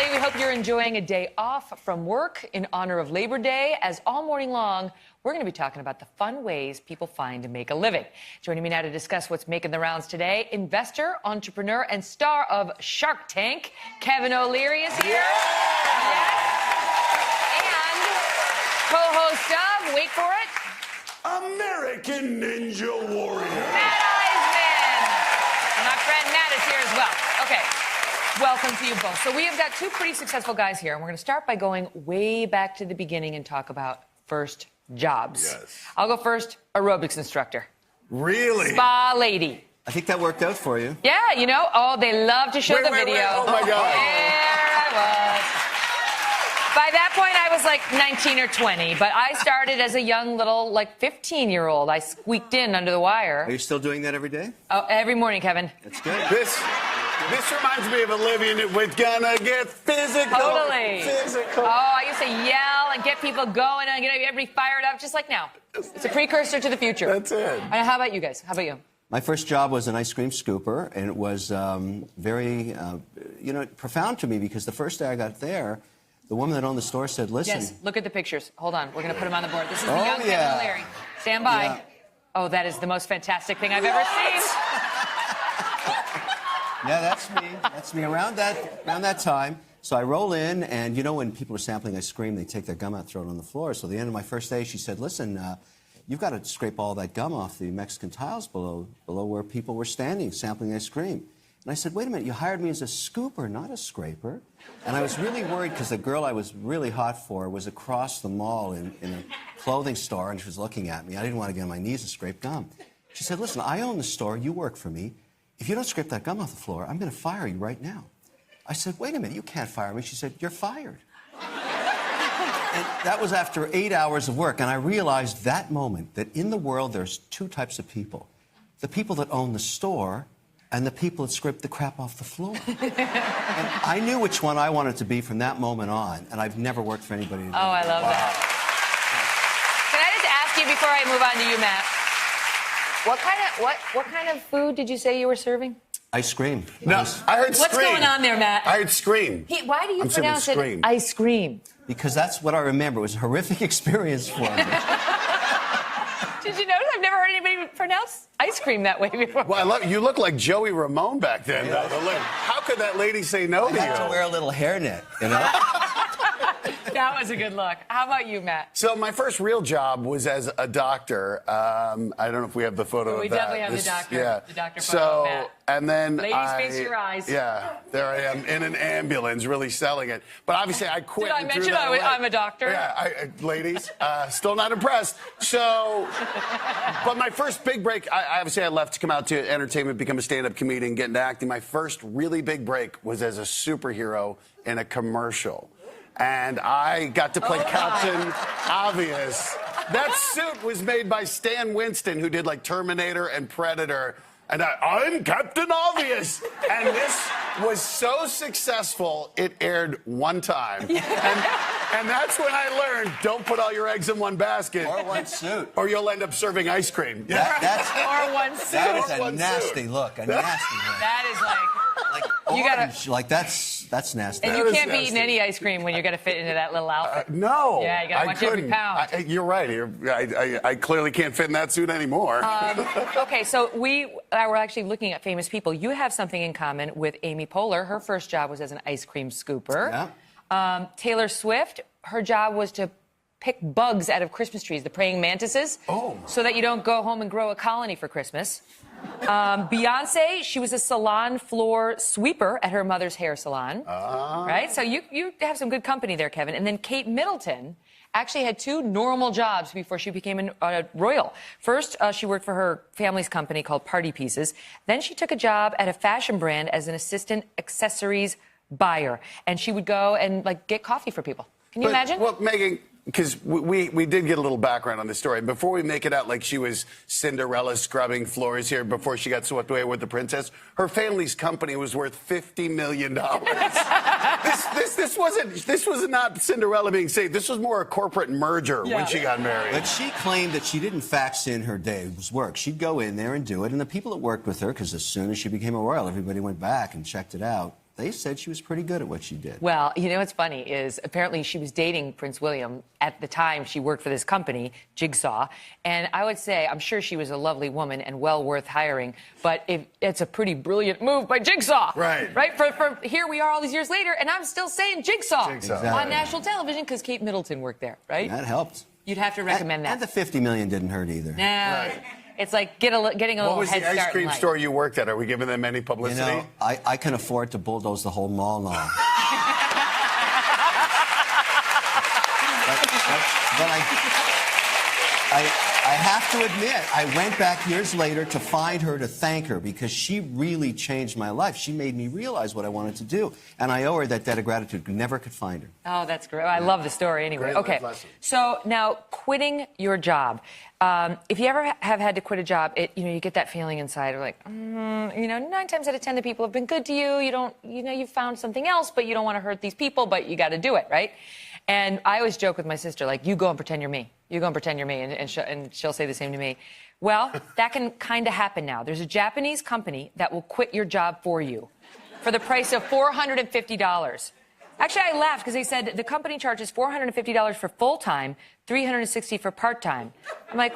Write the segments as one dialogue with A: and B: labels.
A: everybody. We hope you're enjoying a day off from work in honor of Labor Day, as all morning long, we're going to be talking about the fun ways people find to make a living. Joining me now to discuss what's making the rounds today, investor, entrepreneur, and star of Shark Tank, Kevin O'Leary is here. Yes. And co-host of, wait for it,
B: American Ninja Warrior,
A: Matt Iseman. And our friend Matt is here as well. Okay. Welcome to you both. So we have got two pretty successful guys here, and we're going to start by going way back to the beginning and talk about first jobs.
B: Yes.
A: I'll go first, aerobics instructor.
B: Really?
A: Spa lady.
C: I think that worked out for you.
A: Yeah, you know, they love to show the video.
B: Wait. Oh, my God.
A: There I was. By that point, I was like 19 or 20, but I started as a young little, like, 15-year-old. I squeaked in under the wire.
C: Are you still doing that every day?
A: Oh, every morning, Kevin.
C: That's good.
B: This reminds me of Olivia. We're gonna get physical.
A: Totally.
B: Physical.
A: Oh, I used to yell and get people going and get everybody fired up, just like now. It's a precursor to the future.
B: That's it.
A: And how about you guys? How about you?
C: My first job was an ice cream scooper, and it was very, profound to me because the first day I got there, the woman that owned the store said, listen.
A: Yes, look at the pictures. Hold on. We're going to put them on the board. This is the
C: Oh,
A: young
C: yeah.
A: Kevin O'Leary. Stand by.
C: Yeah.
A: Oh, that is the most fantastic thing I've ever seen.
C: Yeah, that's me. That's me around that time. So I roll in, and you know when people are sampling ice cream, they take their gum out, throw it on the floor. So at the end of my first day, she said, listen, you've got to scrape all that gum off the Mexican tiles below where people were standing sampling ice cream. And I said, wait a minute, you hired me as a scooper, not a scraper. And I was really worried because the girl I was really hot for was across the mall in a clothing store, and she was looking at me. I didn't want to get on my knees and scrape gum. She said, listen, I own the store, you work for me. If you don't scrape that gum off the floor, I'm going to fire you right now. I said, wait a minute, you can't fire me. She said, you're fired. And that was after 8 hours of work, and I realized that moment that in the world there's two types of people. The people that own the store and the people that scrape the crap off the floor. And I knew which one I wanted to be from that moment on, and I've never worked for anybody.
A: Oh, I love that. Can I just ask you before I move on to you, Matt? What kind of food did you say you were serving?
C: Ice cream.
B: No, I heard
A: What's
B: scream.
A: going on there, Matt?
B: I heard scream.
A: Why do you pronounce it
B: scream.
A: ice cream?
C: Because that's what I remember. It was a horrific experience for me.
A: Did you notice? I've never heard anybody pronounce ice cream that way before.
B: Well, you look like Joey Ramone back then.
C: Yeah.
B: How could that lady say no to
C: I had
B: you?
C: to wear a little hairnet, you know?
A: That was a good look. How about you, Matt?
B: So my first real job was as a doctor. I don't know if we have the photo of that.
A: We definitely have the doctor.
B: Yeah.
A: The doctor photo
B: So,
A: of Matt.
B: and then
A: Ladies, face your eyes.
B: Yeah, there I am in an ambulance, really selling it. But obviously, I quit.
A: Did I
B: and threw
A: mention
B: that away.
A: I'm a doctor?
B: Yeah, ladies, still not impressed. So, but my first big break, I left to come out to entertainment, become a stand-up comedian, get into acting. My first really big break was as a superhero in a commercial. And I got to play Captain Obvious. That suit was made by Stan Winston, who did like Terminator and Predator. And I'm Captain Obvious. And this was so successful, it aired one time. And that's when I learned, don't put all your eggs in one basket.
C: Or one suit.
B: Or you'll end up serving ice cream.
A: Or one suit.
C: That is a
B: One
C: nasty
B: suit.
C: look, a nasty look.
A: That is like...
C: Like,
A: You gotta-
C: orange, like that's nasty.
A: And you
B: That is
A: can't be eating
B: nasty.
A: any ice cream when you're going to fit into that little outfit.
B: No.
A: Yeah, you gotta watch every
B: couldn't.
A: pound.
B: You're right. I clearly can't fit in that suit anymore.
A: Okay, so we were actually looking at famous people. You have something in common with Amy Poehler. Her first job was as an ice cream scooper.
C: Yeah.
A: Taylor Swift, her job was to pick bugs out of Christmas trees, the praying mantises, so that you don't go home and grow a colony for Christmas. Beyonce, she was a salon floor sweeper at her mother's hair salon. Right? So you have some good company there, Kevin. And then Kate Middleton actually had two normal jobs before she became a royal. First, she worked for her family's company called Party Pieces. Then she took a job at a fashion brand as an assistant accessories buyer. And she would go and like get coffee for people. Can you imagine?
B: Well, Megyn, because we did get a little background on this story. Before we make it out like she was Cinderella scrubbing floors here before she got swept away with the princess, her family's company was worth $50 million. This was not Cinderella being saved. This was more a corporate merger when she got married.
C: But she claimed that she didn't fax in her day's work. She'd go in there and do it. And the people that worked with her, because as soon as she became a royal, everybody went back and checked it out. they said she was pretty good at what she did.
A: Well, you know what's funny is apparently she was dating Prince William at the time she worked for this company, Jigsaw. And I would say, I'm sure she was a lovely woman and well worth hiring, but it's a pretty brilliant move by Jigsaw.
B: Right.
A: Right? For here we are all these years later, and I'm still saying Jigsaw,
B: Exactly.
A: on national television because Kate Middleton worked there, right?
C: That helped.
A: You'd have to recommend that.
C: And the $50 million didn't hurt either.
A: No.
B: Right.
A: It's like getting a
B: What
A: little
B: was
A: head
B: the ice
A: start in
B: cream
A: life.
B: store you worked at? Are we giving them any
C: You
B: publicity?
C: know, I can afford to bulldoze the whole mall now. but I have to admit, I went back years later to find her, to thank her, because she really changed my life. She made me realize what I wanted to do. And I owe her that debt of gratitude. Never could find her.
A: Oh, that's great. I love the story anyway.
B: Great
A: Okay.
B: life lesson.
A: So now quitting your job. If you ever have had to quit a job, you get that feeling inside of like, 9 times out of 10 the people have been good to you. You've found something else, but you don't want to hurt these people, but you got to do it, right? And I always joke with my sister, like, you go and pretend you're me. You go and pretend you're me, and she'll say the same to me. Well, that can kind of happen now. There's a Japanese company that will quit your job for you for the price of $450. Actually, I laughed because they said the company charges $450 for full-time, $360 for part-time. I'm like,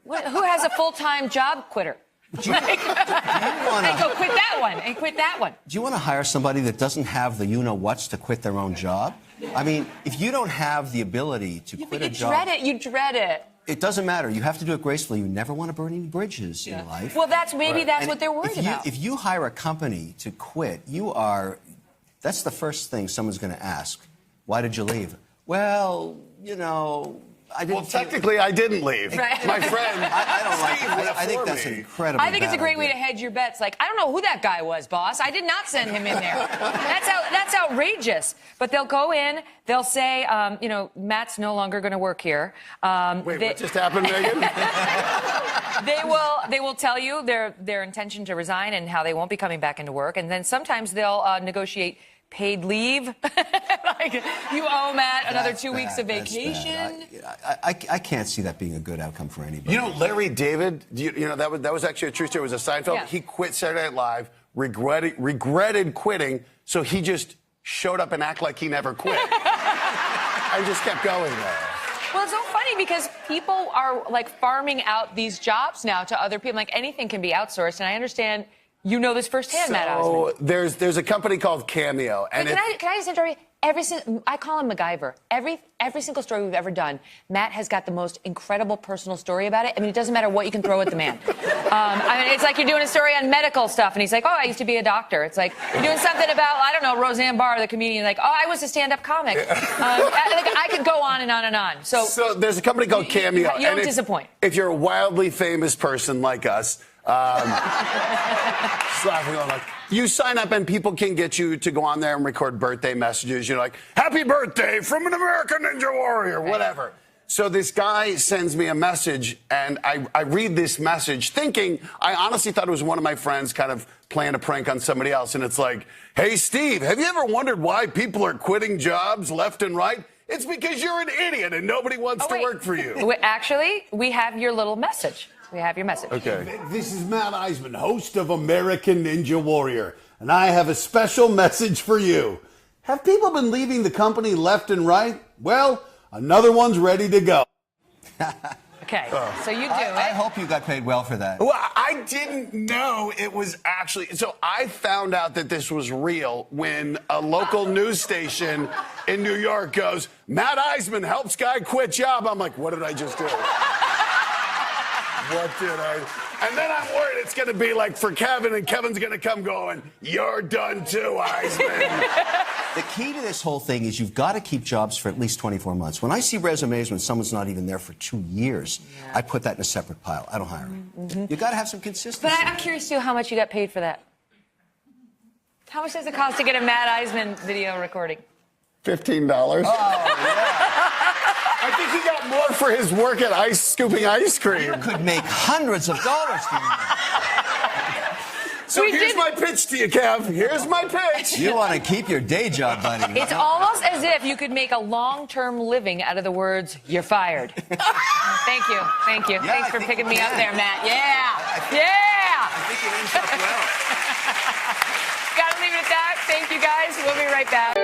A: who has a full-time job quitter? I go quit that one and quit that one.
C: Do you want to hire somebody that doesn't have the you-know-whats to quit their own job? I mean, if you don't have the ability to quit a job...
A: You dread it.
C: It doesn't matter. You have to do it gracefully. You never want to burn any bridges in life.
A: Well, that's what they're worried
C: And
A: about.
C: If you hire a company to quit, that's the first thing someone's going to ask. Why did you leave? Well, I didn't.
B: Well, technically, I didn't leave.
A: Right.
B: My friend,
C: I don't like
B: Steve,
C: it.
B: left
C: I think
B: for
C: that's
B: me.
C: an incredible.
A: I think it's a great way to hedge your bets. Like, I don't know who that guy was, boss. I did not send him in there. That's outrageous. But they'll go in. They'll say, Matt's no longer going to work here.
B: Wait, what just happened, Megyn?
A: They will tell you their intention to resign and how they won't be coming back into work. And then sometimes they'll negotiate paid leave. Like, you owe Matt another 2 weeks of vacation.
C: I can't see that being a good outcome for anybody.
B: Larry David, that was actually a true story. It was a Seinfeld.
A: Yeah.
B: He quit Saturday Night Live, regretted quitting, so he just showed up and acted like he never quit. And just kept going there.
A: Well, it's so funny because people are like farming out these jobs now to other people. Like anything can be outsourced, and I understand. You know this firsthand, Matt Iseman.
B: So there's a company called Cameo, and
A: Can I just interrupt you? I call him MacGyver. Every single story we've ever done, Matt has got the most incredible personal story about it. I mean, it doesn't matter what you can throw at the man. It's like you're doing a story on medical stuff, and he's like, "Oh, I used to be a doctor." It's like you're doing something about, I don't know, Roseanne Barr, the comedian. Like, "Oh, I was a stand-up comic." I could go on and on and on.
B: So there's a company called Cameo.
A: You don't disappoint.
B: If you're a wildly famous person like us. Laughing on like you sign up and people can get you to go on there and record birthday messages. You're like, "Happy birthday from an American Ninja Warrior," whatever. So this guy sends me a message, and I read this message thinking, I honestly thought it was one of my friends kind of playing a prank on somebody else. And it's like, "Hey, Steve, have you ever wondered why people are quitting jobs left and right? It's because you're an idiot and nobody wants to work for you."
A: Actually, we have your little message. We have your message.
B: Okay.
D: This is Matt Iseman, host of American Ninja Warrior, and I have a special message for you. Have people been leaving the company left and right? Well, another one's ready to go.
A: Okay, so you do it.
C: I hope you got paid well for that.
B: Well, I didn't know it was actually. So I found out that this was real when a local news station in New York goes, "Matt Iseman helps guy quit job." I'm like, what did I just do? What did I? And then I'm worried it's going to be like for Kevin, and Kevin's going to come going, "You're done too, Iseman."
C: The key to this whole thing is you've got to keep jobs for at least 24 months. When I see resumes when someone's not even there for 2 years, I put that in a separate pile. I don't hire them. You got to have some consistency.
A: But I'm curious, too, how much you got paid for that. How much does it cost to get a Matt Iseman video recording?
B: $15. I think he got more for his work at scooping ice cream.
C: Could make hundreds of dollars doing that.
B: So here's my pitch to you, Kev. Here's my pitch.
C: You want to keep your day job, buddy.
A: It's almost as if you could make a long-term living out of the words, "You're fired." Thank you. Thank you.
C: Yeah,
A: Thanks for
C: I think
A: picking
C: you
A: me up
C: can.
A: there, Matt. Yeah.
C: I think it ends up well.
A: Gotta leave it at that. Thank you. We'll be right back.